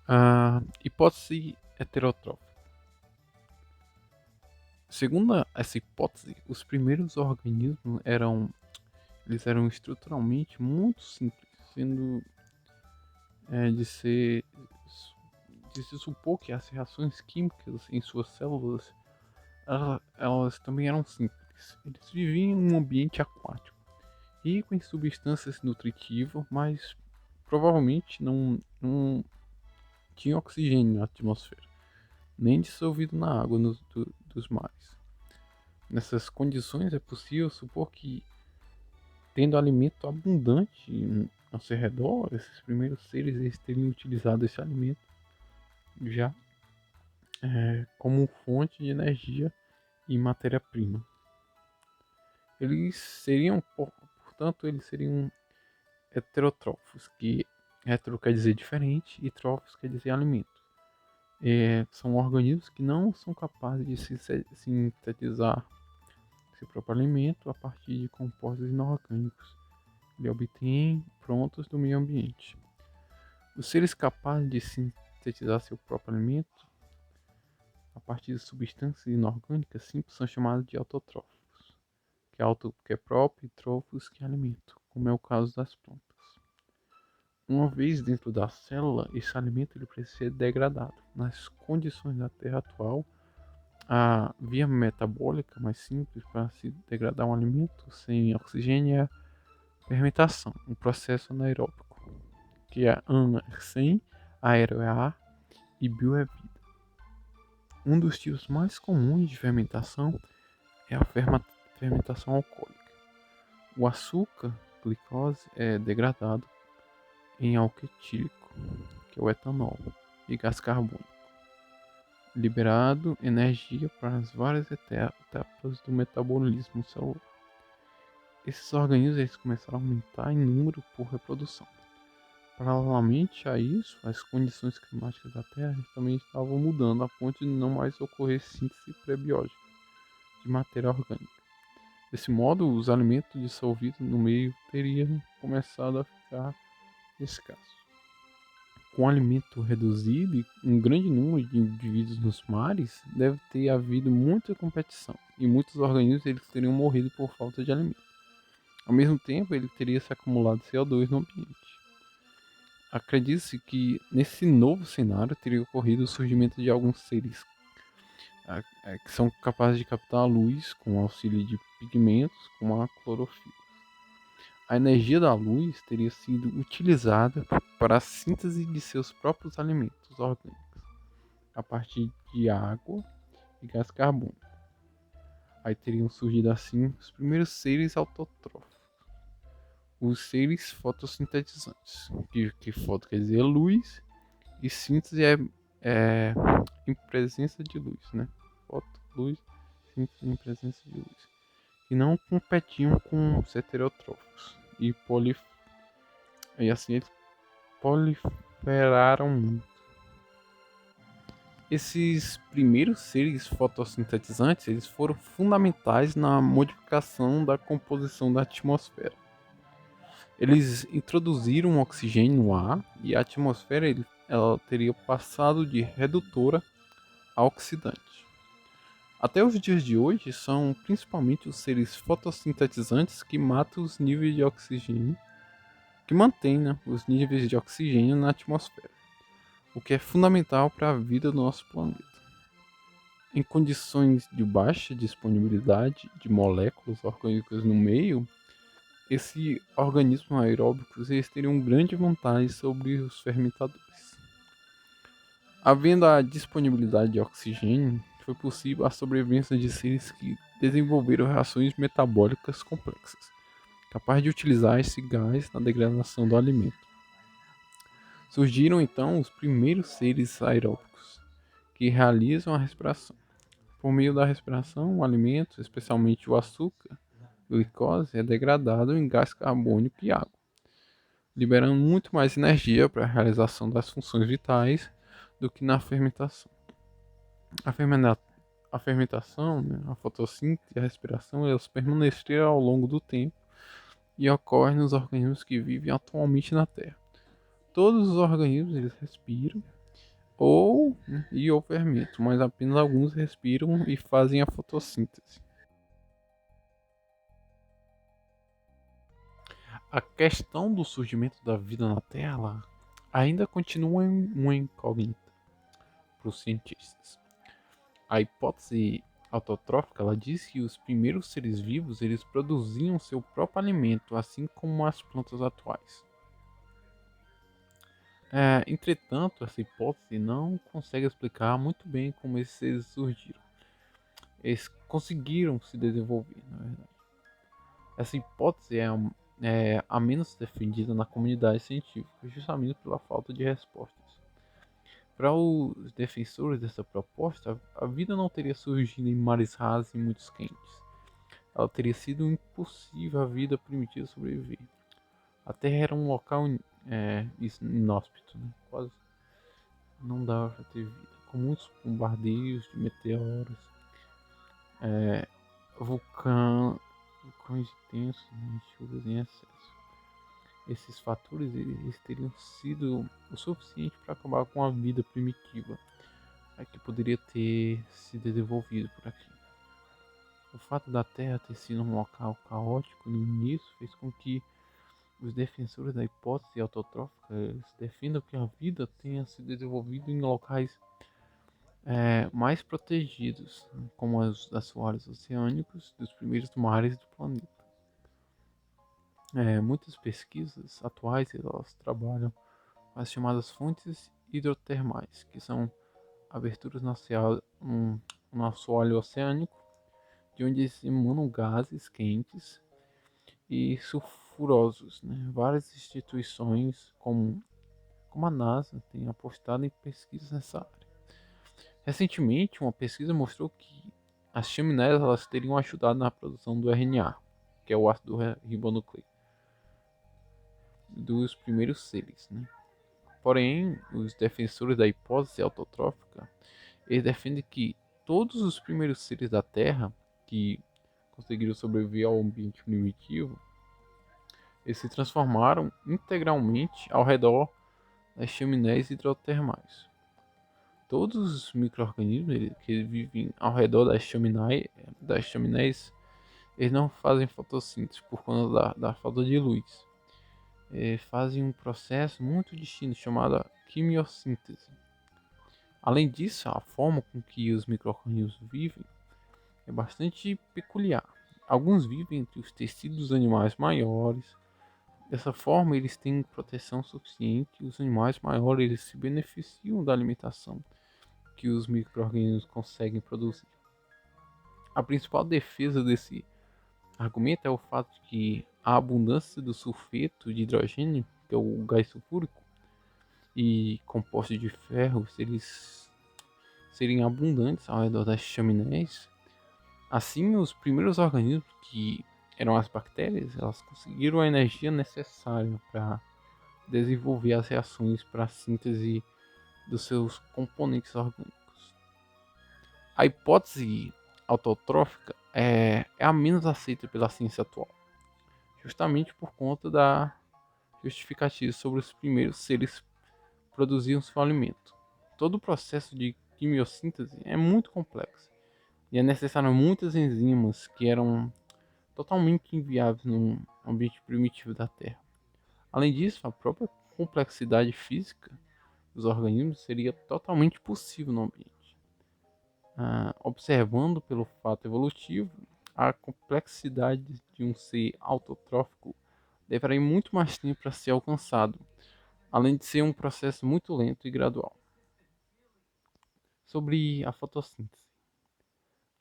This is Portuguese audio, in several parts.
A hipótese heterotrófica. Segundo essa hipótese, os primeiros organismos eram estruturalmente muito simples, sendo de ser de se supor que as reações químicas em suas células elas também eram simples. Eles viviam em um ambiente aquático, rico em substâncias nutritivas, mas provavelmente não tinha oxigênio na atmosfera, nem dissolvido na água dos mares. Nessas condições, é possível supor que, tendo alimento abundante ao seu redor, esses primeiros seres eles teriam utilizado esse alimento já como fonte de energia e matéria-prima. Eles seriam, portanto, eles seriam heterotrófos, que hetero quer dizer diferente e trófos quer dizer alimento. São organismos que não são capazes de sintetizar seu próprio alimento a partir de compostos inorgânicos. Ele obtém prontos do meio ambiente. Os seres capazes de sintetizar seu próprio alimento a partir de substâncias inorgânicas simples são chamados de autotrófos, que é auto que é próprio e trofos que é alimento, como é o caso das plantas. Uma vez dentro da célula, esse alimento ele precisa ser degradado. Nas condições da Terra atual, a via metabólica mais simples para se degradar um alimento sem oxigênio é a fermentação, um processo anaeróbico, que é ana é sem, aéreo é ar e bio é vida. Um dos tipos mais comuns de fermentação é a fermentação alcoólica. O açúcar, glicose, é degradado em álcool etílico, que é o etanol, e gás carbônico, liberado energia para as várias etapas do metabolismo celular. Esses organismos eles começaram a aumentar em número por reprodução. Paralelamente a isso, as condições climáticas da Terra também estavam mudando a ponto de não mais ocorrer síntese prebiótica de matéria orgânica. Desse modo, os alimentos dissolvidos no meio teriam começado a ficar escassos. Com o alimento reduzido e um grande número de indivíduos nos mares, deve ter havido muita competição e muitos organismos eles teriam morrido por falta de alimento. Ao mesmo tempo, ele teria se acumulado CO2 no ambiente. Acredita-se que nesse novo cenário teria ocorrido o surgimento de alguns seres que são capazes de captar a luz com o auxílio de pigmentos como a clorofila. A energia da luz teria sido utilizada para a síntese de seus próprios alimentos orgânicos, a partir de água e gás carbônico. Aí teriam surgido assim os primeiros seres autotróficos, os seres fotossintetizantes, que foto quer dizer luz e síntese é em presença de luz, né? Foto, luz, síntese em presença de luz. E não competiam com os heterotróficos e assim eles proliferaram muito. Esses primeiros seres fotossintetizantes eles foram fundamentais na modificação da composição da atmosfera. Eles introduziram oxigênio no ar e a atmosfera ela teria passado de redutora a oxidante. Até os dias de hoje, são principalmente os seres fotossintetizantes que matam os níveis de oxigênio, que mantêm, né, os níveis de oxigênio na atmosfera, o que é fundamental para a vida do nosso planeta. Em condições de baixa disponibilidade de moléculas orgânicas no meio, esses organismos aeróbicos eles teriam grande vantagem sobre os fermentadores. Havendo a disponibilidade de oxigênio, foi possível a sobrevivência de seres que desenvolveram reações metabólicas complexas, capazes de utilizar esse gás na degradação do alimento. Surgiram então os primeiros seres aeróbicos, que realizam a respiração. Por meio da respiração, o alimento, especialmente o açúcar, glicose, é degradado em gás carbônico e água, liberando muito mais energia para a realização das funções vitais do que na fermentação. A, fermenta a fermentação, né, a fotossíntese e a respiração, elas permaneceram ao longo do tempo e ocorrem nos organismos que vivem atualmente na Terra. Todos os organismos eles respiram ou fermento, mas apenas alguns respiram e fazem a fotossíntese. A questão do surgimento da vida na Terra ainda continua uma incógnita para os cientistas. A hipótese autotrófica ela diz que os primeiros seres vivos eles produziam seu próprio alimento, assim como as plantas atuais. Entretanto, essa hipótese não consegue explicar muito bem como esses seres surgiram. Eles conseguiram se desenvolver, na verdade. Essa hipótese é a menos defendida na comunidade científica, justamente pela falta de respostas. Para os defensores dessa proposta, a vida não teria surgido em mares rasos e muito quentes. Ela teria sido impossível a vida primitiva sobreviver. A Terra era um local inóspito, né? Quase não dava para ter vida, com muitos bombardeios de meteoros, é, vulcões intensos, né? Chuvas em excesso. Esses fatores eles teriam sido o suficiente para acabar com a vida primitiva que poderia ter se desenvolvido por aqui. O fato da Terra ter sido um local caótico no início fez com que os defensores da hipótese autotrófica defendam que a vida tenha se desenvolvido em locais mais protegidos, como os assoalhos oceânicos dos primeiros mares do planeta. Muitas pesquisas atuais elas trabalham com as chamadas fontes hidrotermais, que são aberturas no assoalho oceânico, de onde se emanam gases quentes e sulfurosos. Né? Várias instituições, como a NASA, têm apostado em pesquisas nessa área. Recentemente, uma pesquisa mostrou que as chaminés elas teriam ajudado na produção do RNA, que é o ácido ribonucleico, dos primeiros seres. Né? Porém, os defensores da hipótese autotrófica eles defendem que todos os primeiros seres da Terra que conseguiram sobreviver ao ambiente primitivo, eles se transformaram integralmente ao redor das chaminés hidrotermais. Todos os micro-organismos que vivem ao redor das chaminés, eles não fazem fotossíntese por conta da falta de luz. Eles fazem um processo muito distinto chamado quimiossíntese. Além disso, a forma com que os micro-organismos vivem é bastante peculiar. Alguns vivem entre os tecidos dos animais maiores. Dessa forma, eles têm proteção suficiente e os animais maiores eles se beneficiam da alimentação que os micro-organismos conseguem produzir. A principal defesa desse argumento é o fato de que a abundância do sulfeto de hidrogênio, que é o gás sulfúrico, e compostos de ferro, se eles serem abundantes ao redor das chaminés, assim os primeiros organismos que eram as bactérias, elas conseguiram a energia necessária para desenvolver as reações para a síntese dos seus componentes orgânicos. A hipótese autotrófica é a menos aceita pela ciência atual, justamente por conta da justificativa sobre os primeiros seres produziam seu alimento. Todo o processo de quimiossíntese é muito complexo e é necessário muitas enzimas que eram totalmente inviáveis no ambiente primitivo da Terra. Além disso, a própria complexidade física dos organismos seria totalmente possível no ambiente. Observando pelo fato evolutivo, a complexidade de um ser autotrófico levará muito mais tempo para ser alcançado, além de ser um processo muito lento e gradual. Sobre a fotossíntese.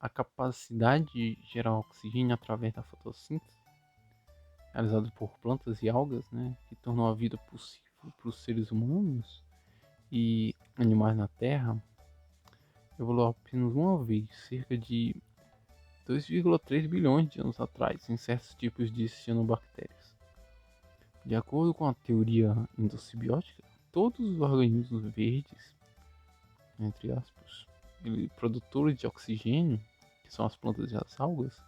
A capacidade de gerar oxigênio através da fotossíntese, realizada por plantas e algas, né, que tornou a vida possível para os seres humanos e animais na Terra, evoluiu apenas uma vez, cerca de 2,3 bilhões de anos atrás, em certos tipos de cianobactérias. De acordo com a teoria endossimbiótica, todos os organismos verdes, entre aspas, produtores de oxigênio, que são as plantas e as algas,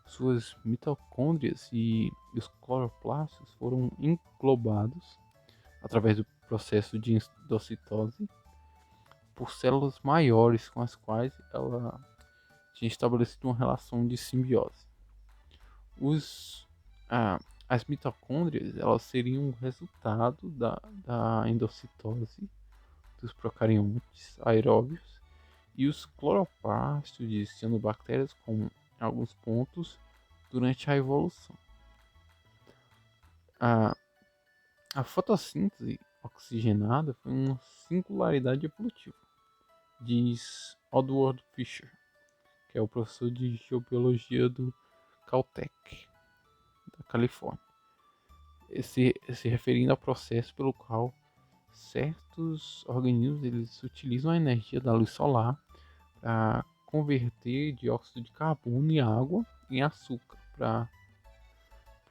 suas mitocôndrias e os cloroplastos foram englobados através do processo de endocitose por células maiores com as quais ela tinha estabelecido uma relação de simbiose. Os, ah, as mitocôndrias elas seriam o resultado da endocitose dos procariontes aeróbios e os cloroplastos de cianobactérias com alguns pontos durante a evolução. A, a fotossíntese oxigenada foi uma singularidade evolutiva, diz Edward Fisher, que é o professor de geobiologia do Caltech, da Califórnia, se referindo ao processo pelo qual certos organismos eles utilizam a energia da luz solar para converter dióxido de carbono e água em açúcar para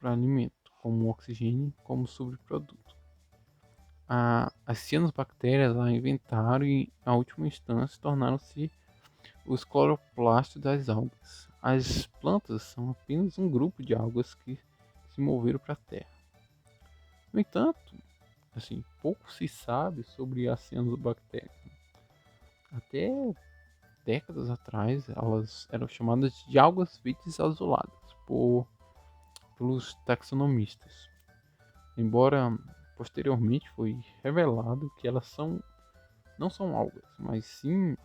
alimento, como oxigênio, como subproduto. As cianobactérias a inventaram e, na última instância, tornaram-se os cloroplastos das algas. As plantas são apenas um grupo de algas que se moveram para a Terra. No entanto, assim, pouco se sabe sobre as cianobactérias. Até décadas atrás, elas eram chamadas de algas verdes azuladas pelos taxonomistas. Embora posteriormente foi revelado que elas não são algas, mas sim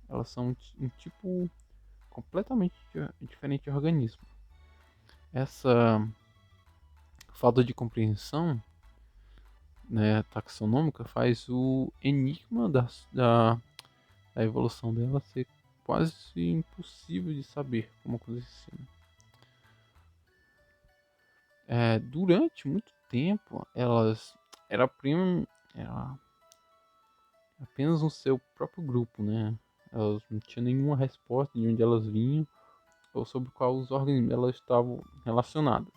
elas são um tipo completamente diferente de organismo. Essa falta de compreensão, né, taxonômica faz o enigma da evolução dela ser quase impossível de saber como aconteceu. Durante muito tempo, elas era apenas no seu próprio grupo, né? Elas não tinham nenhuma resposta de onde elas vinham ou sobre qual os organismos elas estavam relacionadas.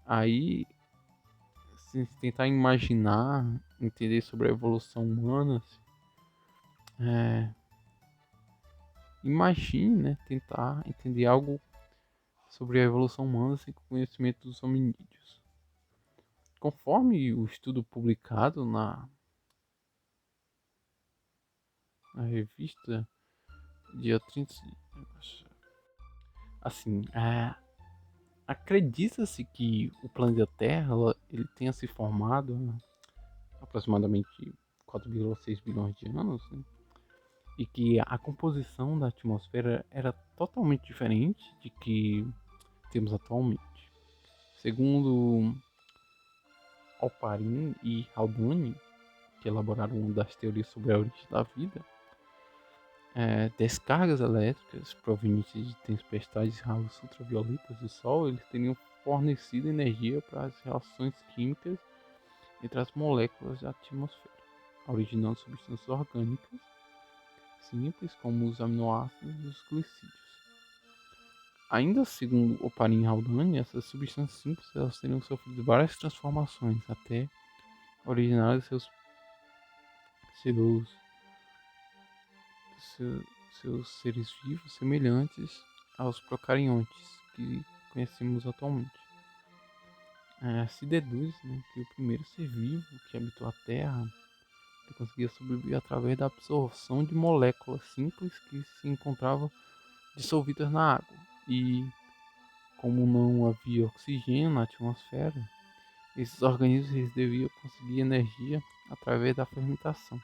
Aí, se tentar imaginar, entender sobre a evolução humana, imagine, né, tentar entender algo sobre a evolução humana sem conhecimento dos hominídeos. Conforme o estudo publicado na revista dia 30, assim, acredita-se que o planeta Terra ele tenha se formado há aproximadamente 4,6 bilhões de anos, né? E que a composição da atmosfera era totalmente diferente de que temos atualmente. Segundo Alparin e Haldane, que elaboraram uma das teorias sobre a origem da vida, descargas elétricas provenientes de tempestades de raios ultravioletas do Sol, eles teriam fornecido energia para as reações químicas entre as moléculas da atmosfera, originando substâncias orgânicas simples como os aminoácidos e os glicídios. Ainda segundo Oparin e Haldane, essas substâncias simples elas teriam sofrido várias transformações até originar seus, seus seres vivos semelhantes aos procariontes que conhecemos atualmente. Se deduz, né, que o primeiro ser vivo que habitou a Terra conseguia sobreviver através da absorção de moléculas simples que se encontravam dissolvidas na água. E como não havia oxigênio na atmosfera, esses organismos eles deviam conseguir energia através da fermentação.